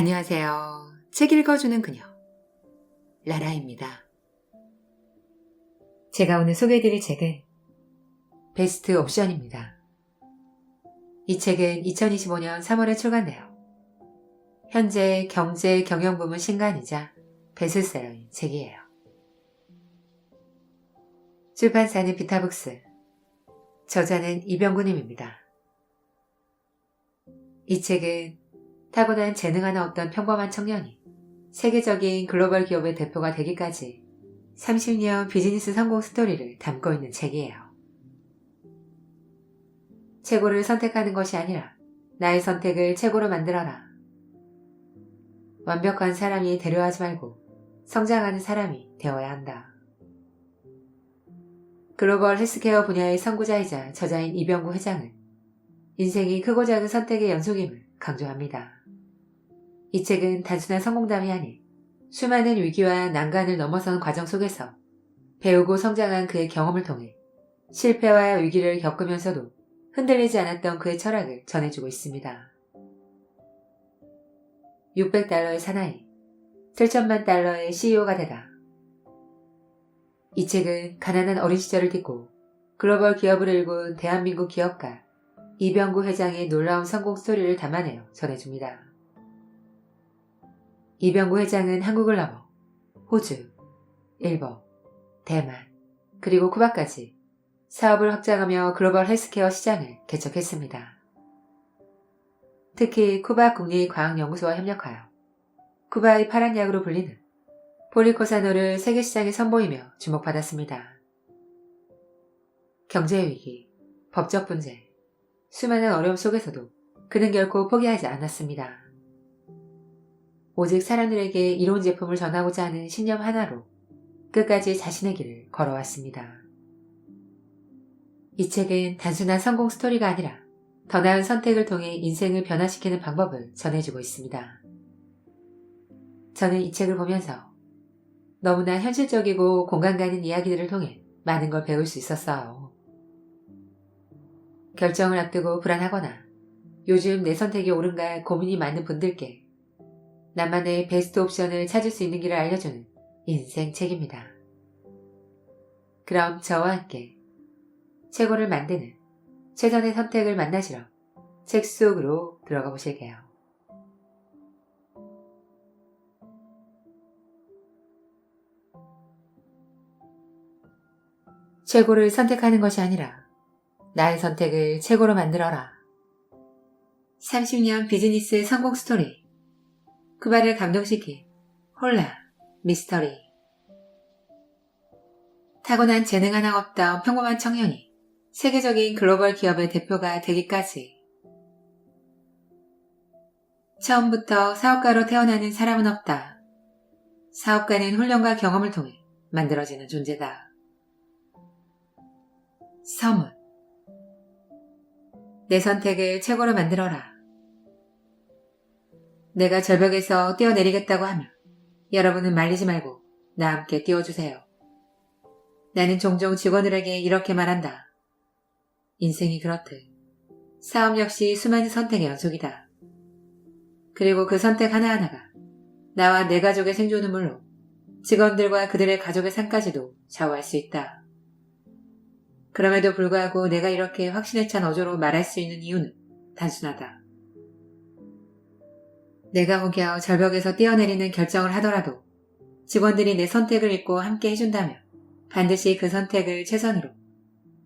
안녕하세요. 책 읽어주는 그녀, 라라입니다. 제가 오늘 소개해드릴 책은 베스트 옵션입니다. 이 책은 2025년 3월에 출간돼요. 현재 경제 경영 부문 신간이자 베스트셀러인 책이에요. 출판사는 비타북스, 저자는 이병구님입니다. 이 책은 타고난 재능 하나 없던 평범한 청년이 세계적인 글로벌 기업의 대표가 되기까지 30년 비즈니스 성공 스토리를 담고 있는 책이에요. 최고를 선택하는 것이 아니라 나의 선택을 최고로 만들어라. 완벽한 사람이 되려 하지 말고 성장하는 사람이 되어야 한다. 글로벌 헬스케어 분야의 선구자이자 저자인 이병구 회장은 인생이 크고 작은 선택의 연속임을 강조합니다. 이 책은 단순한 성공담이 아닌 수많은 위기와 난관을 넘어선 과정 속에서 배우고 성장한 그의 경험을 통해 실패와 위기를 겪으면서도 흔들리지 않았던 그의 철학을 전해주고 있습니다. 600달러의 사나이, 7천만 달러의 CEO가 되다. 이 책은 가난한 어린 시절을 딛고 글로벌 기업을 일군 대한민국 기업가 이병구 회장의 놀라운 성공 스토리를 담아내어 전해줍니다. 이병구 회장은 한국을 넘어 호주, 일본, 대만, 그리고 쿠바까지 사업을 확장하며 글로벌 헬스케어 시장을 개척했습니다. 특히 쿠바 국립과학연구소와 협력하여 쿠바의 파란 약으로 불리는 폴리코사노를 세계 시장에 선보이며 주목받았습니다. 경제위기, 법적 분쟁, 수많은 어려움 속에서도 그는 결코 포기하지 않았습니다. 오직 사람들에게 이로운 제품을 전하고자 하는 신념 하나로 끝까지 자신의 길을 걸어왔습니다. 이 책은 단순한 성공 스토리가 아니라 더 나은 선택을 통해 인생을 변화시키는 방법을 전해주고 있습니다. 저는 이 책을 보면서 너무나 현실적이고 공감 가는 이야기들을 통해 많은 걸 배울 수 있었어요. 결정을 앞두고 불안하거나 요즘 내 선택이 옳은가 고민이 많은 분들께 나만의 베스트 옵션을 찾을 수 있는 길을 알려주는 인생 책입니다. 그럼 저와 함께 최고를 만드는 최선의 선택을 만나시러 책 속으로 들어가 보실게요. 최고를 선택하는 것이 아니라 나의 선택을 최고로 만들어라. 30년 비즈니스 성공 스토리. 쿠바를 감동시킨 홀라 미스터리. 타고난 재능 하나 없던 평범한 청년이 세계적인 글로벌 기업의 대표가 되기까지. 처음부터 사업가로 태어나는 사람은 없다. 사업가는 훈련과 경험을 통해 만들어지는 존재다. 서문. 내 선택을 최고로 만들어라. 내가 절벽에서 뛰어내리겠다고 하면 여러분은 말리지 말고 나와 함께 뛰어주세요. 나는 종종 직원들에게 이렇게 말한다. 인생이 그렇듯 사업 역시 수많은 선택의 연속이다. 그리고 그 선택 하나하나가 나와 내 가족의 생존은 물론 직원들과 그들의 가족의 삶까지도 좌우할 수 있다. 그럼에도 불구하고 내가 이렇게 확신에 찬 어조로 말할 수 있는 이유는 단순하다. 내가 혹여 절벽에서 뛰어내리는 결정을 하더라도 직원들이 내 선택을 믿고 함께 해준다면 반드시 그 선택을 최선으로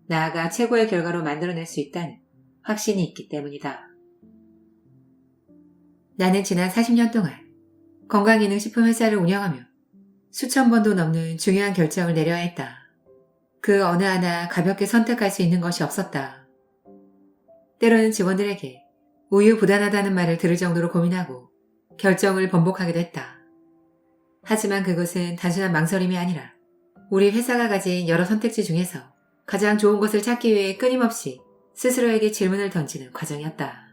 나아가 최고의 결과로 만들어낼 수 있다는 확신이 있기 때문이다. 나는 지난 40년 동안 건강기능식품 회사를 운영하며 수천 번도 넘는 중요한 결정을 내려야 했다. 그 어느 하나 가볍게 선택할 수 있는 것이 없었다. 때로는 직원들에게 우유부단하다는 말을 들을 정도로 고민하고 결정을 번복하기도 했다. 하지만 그것은 단순한 망설임이 아니라 우리 회사가 가진 여러 선택지 중에서 가장 좋은 것을 찾기 위해 끊임없이 스스로에게 질문을 던지는 과정이었다.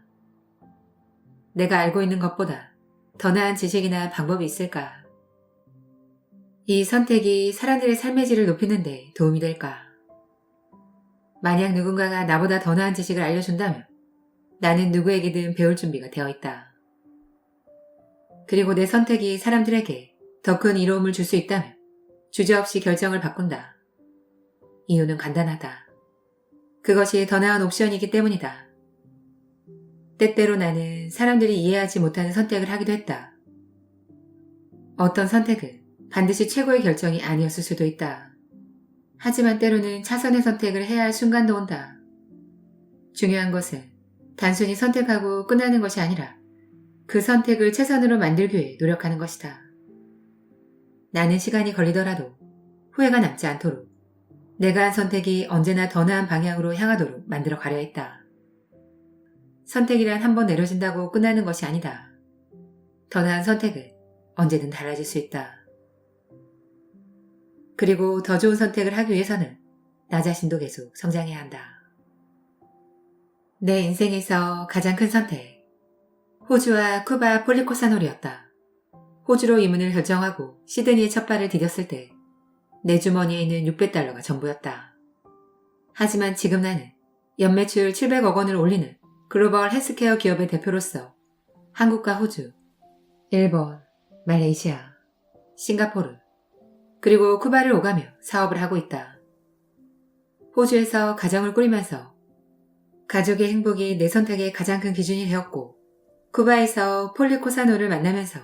내가 알고 있는 것보다 더 나은 지식이나 방법이 있을까? 이 선택이 사람들의 삶의 질을 높이는 데 도움이 될까? 만약 누군가가 나보다 더 나은 지식을 알려준다면 나는 누구에게든 배울 준비가 되어 있다. 그리고 내 선택이 사람들에게 더 큰 이로움을 줄 수 있다면 주저없이 결정을 바꾼다. 이유는 간단하다. 그것이 더 나은 옵션이기 때문이다. 때때로 나는 사람들이 이해하지 못하는 선택을 하기도 했다. 어떤 선택은 반드시 최고의 결정이 아니었을 수도 있다. 하지만 때로는 차선의 선택을 해야 할 순간도 온다. 중요한 것은 단순히 선택하고 끝나는 것이 아니라 그 선택을 최선으로 만들기 위해 노력하는 것이다. 나는 시간이 걸리더라도 후회가 남지 않도록 내가 한 선택이 언제나 더 나은 방향으로 향하도록 만들어 가려 했다. 선택이란 한 번 내려진다고 끝나는 것이 아니다. 더 나은 선택은 언제든 달라질 수 있다. 그리고 더 좋은 선택을 하기 위해서는 나 자신도 계속 성장해야 한다. 내 인생에서 가장 큰 선택. 호주와 쿠바 폴리코사놀이었다. 호주로 이민을 결정하고 시드니에 첫 발을 디뎠을 때 내 주머니에 있는 $600가 전부였다. 하지만 지금 나는 연매출 700억 원을 올리는 글로벌 헬스케어 기업의 대표로서 한국과 호주, 일본, 말레이시아, 싱가포르, 그리고 쿠바를 오가며 사업을 하고 있다. 호주에서 가정을 꾸리면서 가족의 행복이 내 선택의 가장 큰 기준이 되었고, 쿠바에서 폴리코사노를 만나면서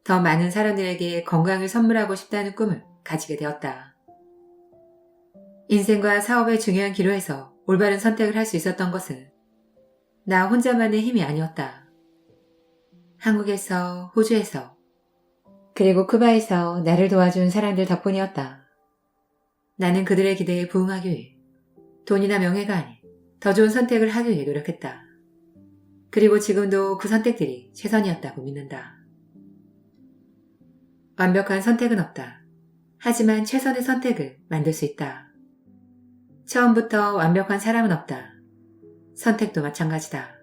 더 많은 사람들에게 건강을 선물하고 싶다는 꿈을 가지게 되었다. 인생과 사업의 중요한 기로에서 올바른 선택을 할 수 있었던 것은 나 혼자만의 힘이 아니었다. 한국에서, 호주에서, 그리고 쿠바에서 나를 도와준 사람들 덕분이었다. 나는 그들의 기대에 부응하기 위해 돈이나 명예가 아닌 더 좋은 선택을 하기 위해 노력했다. 그리고 지금도 그 선택들이 최선이었다고 믿는다. 완벽한 선택은 없다. 하지만 최선의 선택을 만들 수 있다. 처음부터 완벽한 사람은 없다. 선택도 마찬가지다.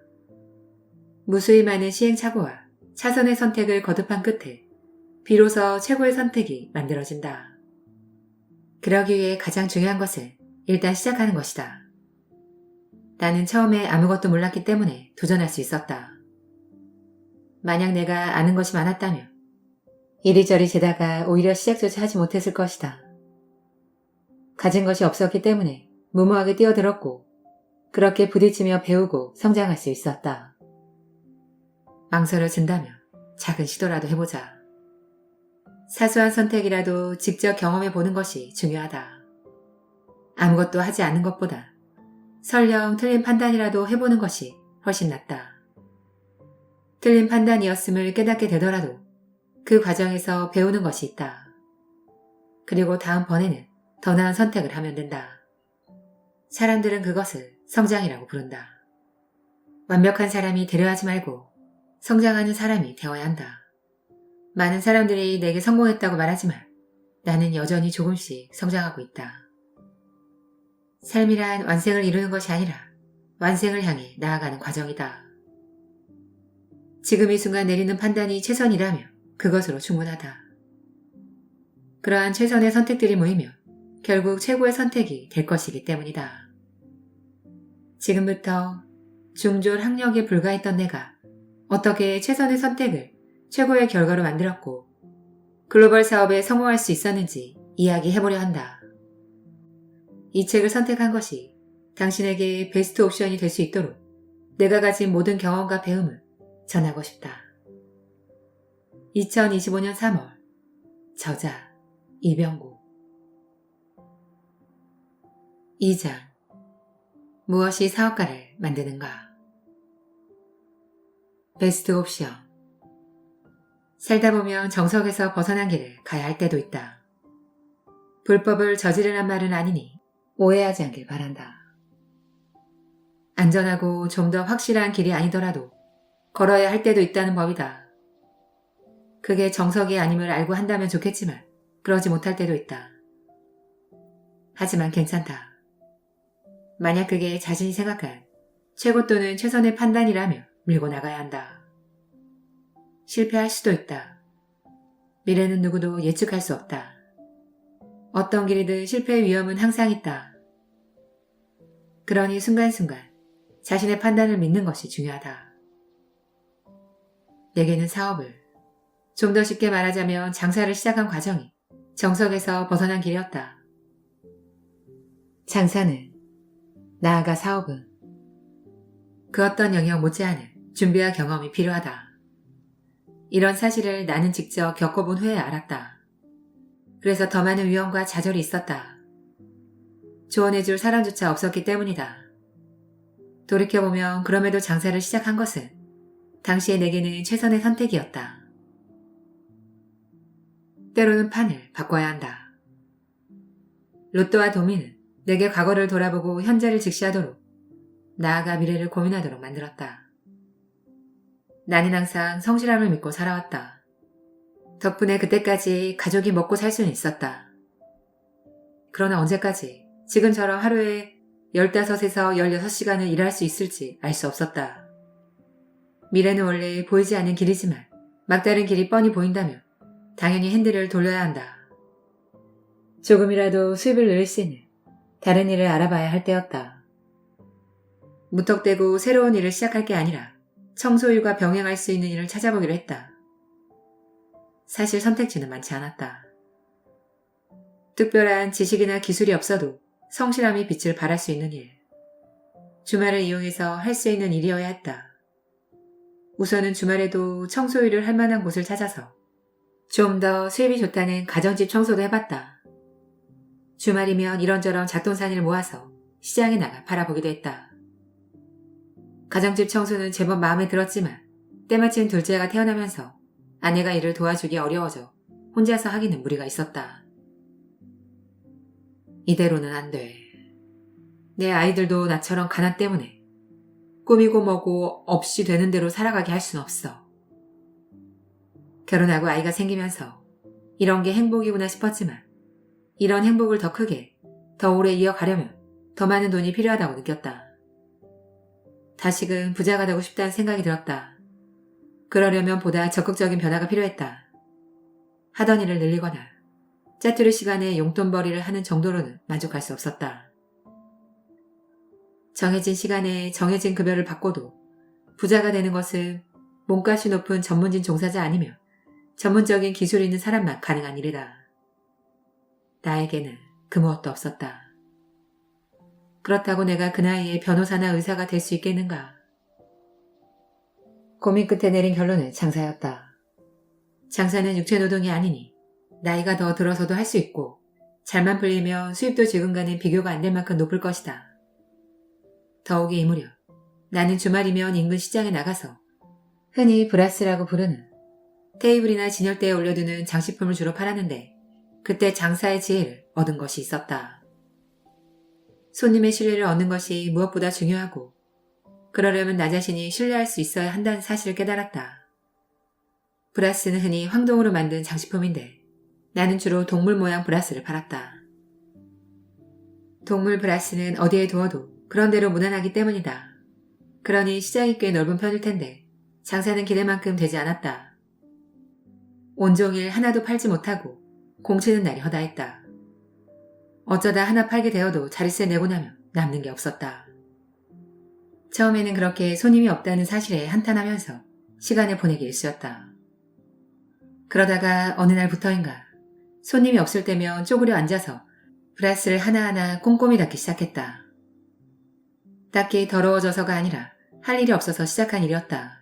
무수히 많은 시행착오와 차선의 선택을 거듭한 끝에 비로소 최고의 선택이 만들어진다. 그러기 위해 가장 중요한 것은 일단 시작하는 것이다. 나는 처음에 아무것도 몰랐기 때문에 도전할 수 있었다. 만약 내가 아는 것이 많았다면 이리저리 재다가 오히려 시작조차 하지 못했을 것이다. 가진 것이 없었기 때문에 무모하게 뛰어들었고 그렇게 부딪히며 배우고 성장할 수 있었다. 망설여진다면 작은 시도라도 해보자. 사소한 선택이라도 직접 경험해보는 것이 중요하다. 아무것도 하지 않는 것보다 설령 틀린 판단이라도 해보는 것이 훨씬 낫다. 틀린 판단이었음을 깨닫게 되더라도 그 과정에서 배우는 것이 있다. 그리고 다음번에는 더 나은 선택을 하면 된다. 사람들은 그것을 성장이라고 부른다. 완벽한 사람이 되려 하지 말고 성장하는 사람이 되어야 한다. 많은 사람들이 내게 성공했다고 말하지만 나는 여전히 조금씩 성장하고 있다. 삶이란 완성을 이루는 것이 아니라 완성을 향해 나아가는 과정이다. 지금 이 순간 내리는 판단이 최선이라면 그것으로 충분하다. 그러한 최선의 선택들이 모이면 결국 최고의 선택이 될 것이기 때문이다. 지금부터 중졸 학력에 불과했던 내가 어떻게 최선의 선택을 최고의 결과로 만들었고 글로벌 사업에 성공할 수 있었는지 이야기해보려 한다. 이 책을 선택한 것이 당신에게 베스트 옵션이 될 수 있도록 내가 가진 모든 경험과 배움을 전하고 싶다. 2025년 3월 저자 이병구 2장 무엇이 사업가를 만드는가? 베스트 옵션. 살다 보면 정석에서 벗어난 길을 가야 할 때도 있다. 불법을 저지르란 말은 아니니 오해하지 않길 바란다. 안전하고 좀 더 확실한 길이 아니더라도 걸어야 할 때도 있다는 법이다. 그게 정석이 아님을 알고 한다면 좋겠지만 그러지 못할 때도 있다. 하지만 괜찮다. 만약 그게 자신이 생각한 최고 또는 최선의 판단이라면 밀고 나가야 한다. 실패할 수도 있다. 미래는 누구도 예측할 수 없다. 어떤 길이든 실패의 위험은 항상 있다. 그러니 순간순간 자신의 판단을 믿는 것이 중요하다. 내게는 사업을, 좀 더 쉽게 말하자면 장사를 시작한 과정이 정석에서 벗어난 길이었다. 장사는, 나아가 사업은 그 어떤 영역 못지않은 준비와 경험이 필요하다. 이런 사실을 나는 직접 겪어본 후에 알았다. 그래서 더 많은 위험과 좌절이 있었다. 조언해줄 사람조차 없었기 때문이다. 돌이켜보면 그럼에도 장사를 시작한 것은 당시에 내게는 최선의 선택이었다. 때로는 판을 바꿔야 한다. 로또와 도미는 내게 과거를 돌아보고 현재를 직시하도록, 나아가 미래를 고민하도록 만들었다. 나는 항상 성실함을 믿고 살아왔다. 덕분에 그때까지 가족이 먹고 살 수는 있었다. 그러나 언제까지 지금처럼 하루에 15에서 16시간을 일할 수 있을지 알 수 없었다. 미래는 원래 보이지 않는 길이지만 막다른 길이 뻔히 보인다면 당연히 핸들을 돌려야 한다. 조금이라도 수입을 늘릴 수 있는 다른 일을 알아봐야 할 때였다. 무턱대고 새로운 일을 시작할 게 아니라 청소일과 병행할 수 있는 일을 찾아보기로 했다. 사실 선택지는 많지 않았다. 특별한 지식이나 기술이 없어도 성실함이 빛을 발할 수 있는 일. 주말을 이용해서 할 수 있는 일이어야 했다. 우선은 주말에도 청소일을 할 만한 곳을 찾아서 좀 더 수입이 좋다는 가정집 청소도 해봤다. 주말이면 이런저런 잣돈산이를 모아서 시장에 나가 팔아보기도 했다. 가정집 청소는 제법 마음에 들었지만 때마침 둘째가 태어나면서 아내가 이를 도와주기 어려워져 혼자서 하기는 무리가 있었다. 이대로는 안 돼. 내 아이들도 나처럼 가난 때문에 꾸미고 뭐고 없이 되는 대로 살아가게 할 순 없어. 결혼하고 아이가 생기면서 이런 게 행복이구나 싶었지만 이런 행복을 더 크게, 더 오래 이어가려면 더 많은 돈이 필요하다고 느꼈다. 다시금 부자가 되고 싶다는 생각이 들었다. 그러려면 보다 적극적인 변화가 필요했다. 하던 일을 늘리거나 짜투리 시간에 용돈벌이를 하는 정도로는 만족할 수 없었다. 정해진 시간에 정해진 급여를 받고도 부자가 되는 것은 몸값이 높은 전문직 종사자 아니면 전문적인 기술이 있는 사람만 가능한 일이다. 나에게는 그 무엇도 없었다. 그렇다고 내가 그 나이에 변호사나 의사가 될 수 있겠는가? 고민 끝에 내린 결론은 장사였다. 장사는 육체노동이 아니니 나이가 더 들어서도 할 수 있고 잘만 풀리면 수입도 지금과는 비교가 안 될 만큼 높을 것이다. 더욱이 이 무렵 나는 주말이면 인근 시장에 나가서 흔히 브라스라고 부르는 테이블이나 진열대에 올려두는 장식품을 주로 팔았는데 그때 장사의 지혜를 얻은 것이 있었다. 손님의 신뢰를 얻는 것이 무엇보다 중요하고 그러려면 나 자신이 신뢰할 수 있어야 한다는 사실을 깨달았다. 브라스는 흔히 황동으로 만든 장식품인데 나는 주로 동물 모양 브라스를 팔았다. 동물 브라스는 어디에 두어도 그런 대로 무난하기 때문이다. 그러니 시장이 꽤 넓은 편일 텐데 장사는 기대만큼 되지 않았다. 온종일 하나도 팔지 못하고 공치는 날이 허다했다. 어쩌다 하나 팔게 되어도 자릿세 내고 나면 남는 게 없었다. 처음에는 그렇게 손님이 없다는 사실에 한탄하면서 시간을 보내기 일쑤였다. 그러다가 어느 날부터인가 손님이 없을 때면 쪼그려 앉아서 브라스를 하나하나 꼼꼼히 닦기 시작했다. 딱히 더러워져서가 아니라 할 일이 없어서 시작한 일이었다.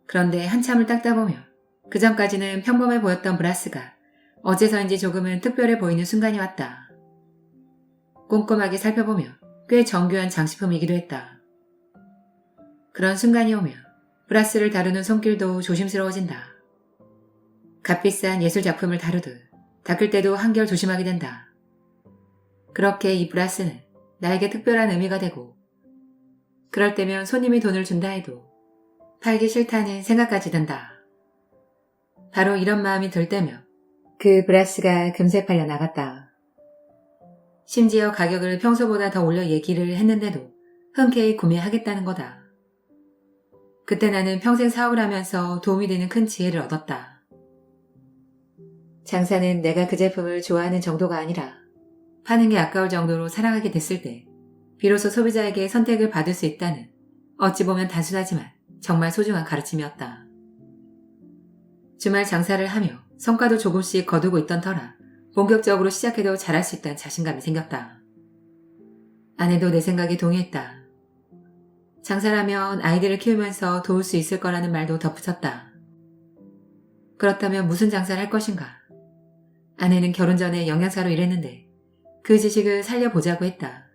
그런데 한참을 닦다 보면 그전까지는 평범해 보였던 브라스가 어째서인지 조금은 특별해 보이는 순간이 왔다. 꼼꼼하게 살펴보면 꽤 정교한 장식품이기도 했다. 그런 순간이 오면 브라스를 다루는 손길도 조심스러워진다. 값비싼 예술작품을 다루듯 닦을 때도 한결 조심하게 된다. 그렇게 이 브라스는 나에게 특별한 의미가 되고 그럴 때면 손님이 돈을 준다 해도 팔기 싫다는 생각까지 든다. 바로 이런 마음이 들 때면 그 브라스가 금세 팔려 나갔다. 심지어 가격을 평소보다 더 올려 얘기를 했는데도 흔쾌히 구매하겠다는 거다. 그때 나는 평생 사업을 하면서 도움이 되는 큰 지혜를 얻었다. 장사는 내가 그 제품을 좋아하는 정도가 아니라 파는 게 아까울 정도로 사랑하게 됐을 때 비로소 소비자에게 선택을 받을 수 있다는 어찌 보면 단순하지만 정말 소중한 가르침이었다. 주말 장사를 하며 성과도 조금씩 거두고 있던 터라 본격적으로 시작해도 잘할 수 있다는 자신감이 생겼다. 아내도 내 생각에 동의했다. 장사를 하면 아이들을 키우면서 도울 수 있을 거라는 말도 덧붙였다. 그렇다면 무슨 장사를 할 것인가? 아내는 결혼 전에 영양사로 일했는데 그 지식을 살려보자고 했다.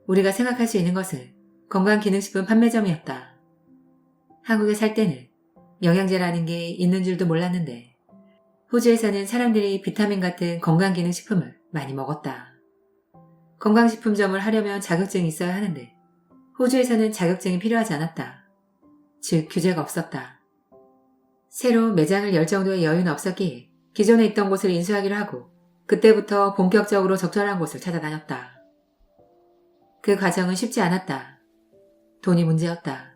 우리가 생각할 수 있는 것은 건강기능식품 판매점이었다. 한국에 살 때는 영양제라는 게 있는 줄도 몰랐는데 호주에서는 사람들이 비타민 같은 건강기능식품을 많이 먹었다. 건강식품점을 하려면 자격증이 있어야 하는데 호주에서는 자격증이 필요하지 않았다. 즉 규제가 없었다. 새로 매장을 열 정도의 여유는 없었기에 기존에 있던 곳을 인수하기로 하고 그때부터 본격적으로 적절한 곳을 찾아다녔다. 그 과정은 쉽지 않았다. 돈이 문제였다.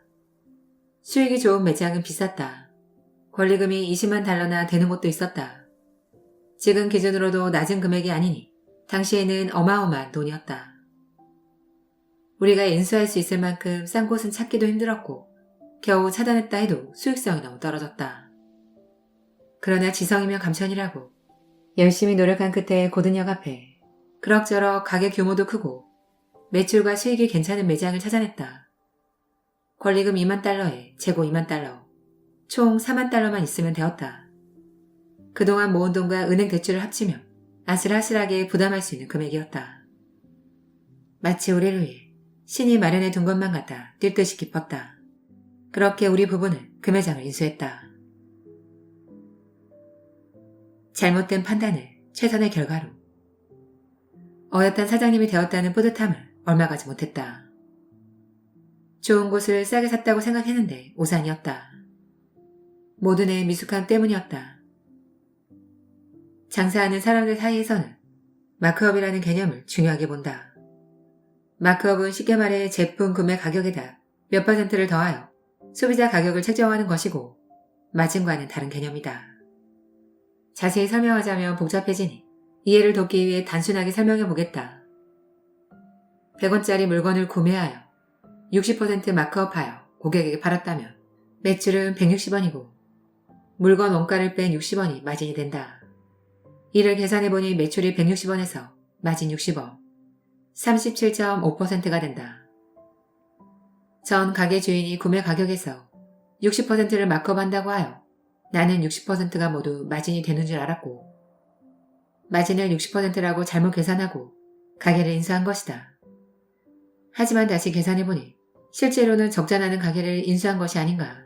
수익이 좋은 매장은 비쌌다. 권리금이 20만 달러나 되는 곳도 있었다. 지금 기준으로도 낮은 금액이 아니니 당시에는 어마어마한 돈이었다. 우리가 인수할 수 있을 만큼 싼 곳은 찾기도 힘들었고 겨우 찾아냈다 해도 수익성이 너무 떨어졌다. 그러나 지성이면 감천이라고 열심히 노력한 끝에 고든역 앞에 그럭저럭 가게 규모도 크고 매출과 수익이 괜찮은 매장을 찾아냈다. 권리금 2만 달러에 재고 2만 달러, 총 4만 달러만 있으면 되었다. 그동안 모은 돈과 은행 대출을 합치면 아슬아슬하게 부담할 수 있는 금액이었다. 마치 우리를 위해 신이 마련해 둔 것만 같아 뛸 듯이 기뻤다. 그렇게 우리 부부는 그 매장을 인수했다. 잘못된 판단을 최선의 결과로. 어엿한 사장님이 되었다는 뿌듯함을 얼마 가지 못했다. 좋은 곳을 싸게 샀다고 생각했는데 오산이었다. 모두 내 미숙함 때문이었다. 장사하는 사람들 사이에서는 마크업이라는 개념을 중요하게 본다. 마크업은 쉽게 말해 제품 구매 가격에다 몇 %를 더하여 소비자 가격을 책정하는 것이고 마진과는 다른 개념이다. 자세히 설명하자면 복잡해지니 이해를 돕기 위해 단순하게 설명해 보겠다. 100원짜리 물건을 구매하여 60% 마크업하여 고객에게 팔았다면 매출은 160원이고 물건 원가를 뺀 60원이 마진이 된다. 이를 계산해보니 매출이 160원에서 마진 60원, 37.5%가 된다. 전 가게 주인이 구매 가격에서 60%를 마크업한다고 하여 나는 60%가 모두 마진이 되는 줄 알았고 마진을 60%라고 잘못 계산하고 가게를 인수한 것이다. 하지만 다시 계산해보니 실제로는 적자 나는 가게를 인수한 것이 아닌가.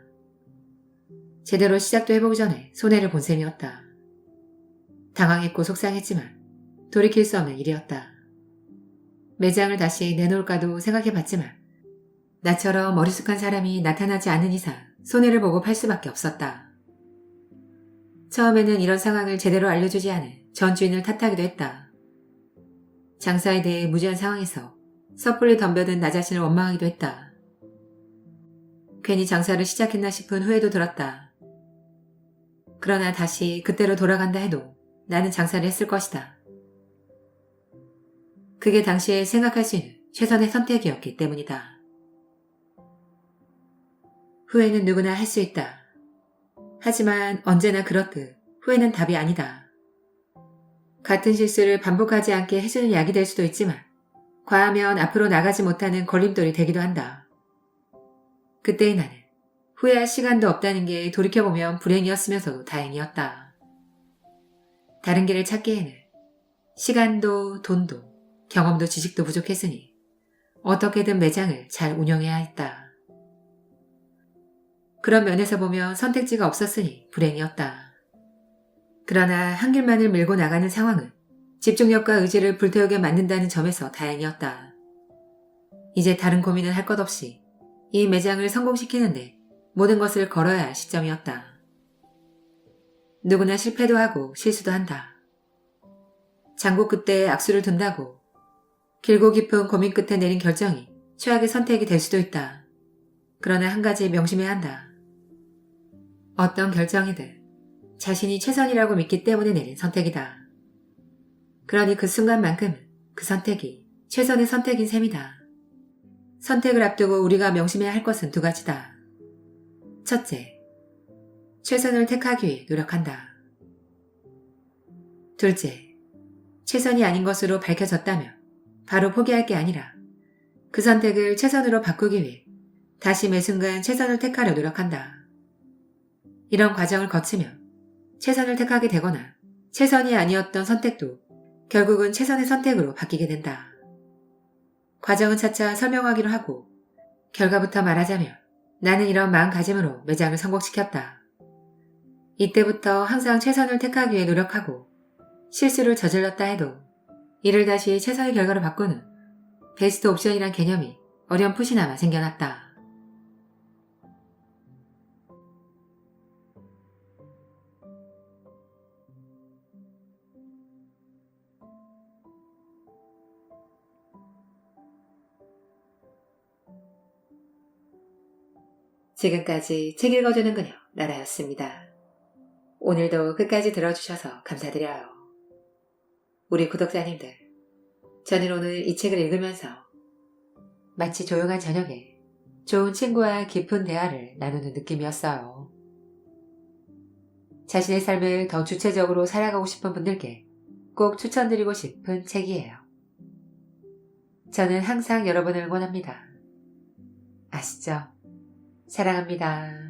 제대로 시작도 해보기 전에 손해를 본 셈이었다. 당황했고 속상했지만 돌이킬 수 없는 일이었다. 매장을 다시 내놓을까도 생각해봤지만 나처럼 어리숙한 사람이 나타나지 않는 이상 손해를 보고 팔 수밖에 없었다. 처음에는 이런 상황을 제대로 알려주지 않은 전 주인을 탓하기도 했다. 장사에 대해 무지한 상황에서 섣불리 덤벼든 나 자신을 원망하기도 했다. 괜히 장사를 시작했나 싶은 후회도 들었다. 그러나 다시 그때로 돌아간다 해도 나는 장사를 했을 것이다. 그게 당시에 생각할 수 있는 최선의 선택이었기 때문이다. 후회는 누구나 할 수 있다. 하지만 언제나 그렇듯 후회는 답이 아니다. 같은 실수를 반복하지 않게 해주는 약이 될 수도 있지만 과하면 앞으로 나가지 못하는 걸림돌이 되기도 한다. 그때의 나는 후회할 시간도 없다는 게 돌이켜보면 불행이었으면서도 다행이었다. 다른 길을 찾기에는 시간도 돈도 경험도 지식도 부족했으니 어떻게든 매장을 잘 운영해야 했다. 그런 면에서 보면 선택지가 없었으니 불행이었다. 그러나 한 길만을 밀고 나가는 상황은 집중력과 의지를 불태우게 만든다는 점에서 다행이었다. 이제 다른 고민을 할 것 없이 이 매장을 성공시키는데 모든 것을 걸어야 할 시점이었다. 누구나 실패도 하고 실수도 한다. 장고 끝에 악수를 둔다고 길고 깊은 고민 끝에 내린 결정이 최악의 선택이 될 수도 있다. 그러나 한 가지 명심해야 한다. 어떤 결정이든 자신이 최선이라고 믿기 때문에 내린 선택이다. 그러니 그 순간만큼은 그 선택이 최선의 선택인 셈이다. 선택을 앞두고 우리가 명심해야 할 것은 두 가지다. 첫째, 최선을 택하기 위해 노력한다. 둘째, 최선이 아닌 것으로 밝혀졌다면 바로 포기할 게 아니라 그 선택을 최선으로 바꾸기 위해 다시 매 순간 최선을 택하려 노력한다. 이런 과정을 거치면 최선을 택하게 되거나 최선이 아니었던 선택도 결국은 최선의 선택으로 바뀌게 된다. 과정은 차차 설명하기로 하고 결과부터 말하자면 나는 이런 마음가짐으로 매장을 성공시켰다. 이때부터 항상 최선을 택하기 위해 노력하고 실수를 저질렀다 해도 이를 다시 최선의 결과로 바꾸는 베스트 옵션이란 개념이 어렴풋이나마 생겨났다. 지금까지 책 읽어주는 그녀 라라였습니다. 오늘도 끝까지 들어주셔서 감사드려요. 우리 구독자님들, 저는 오늘 이 책을 읽으면서 마치 조용한 저녁에 좋은 친구와 깊은 대화를 나누는 느낌이었어요. 자신의 삶을 더 주체적으로 살아가고 싶은 분들께 꼭 추천드리고 싶은 책이에요. 저는 항상 여러분을 응원합니다. 아시죠? 사랑합니다.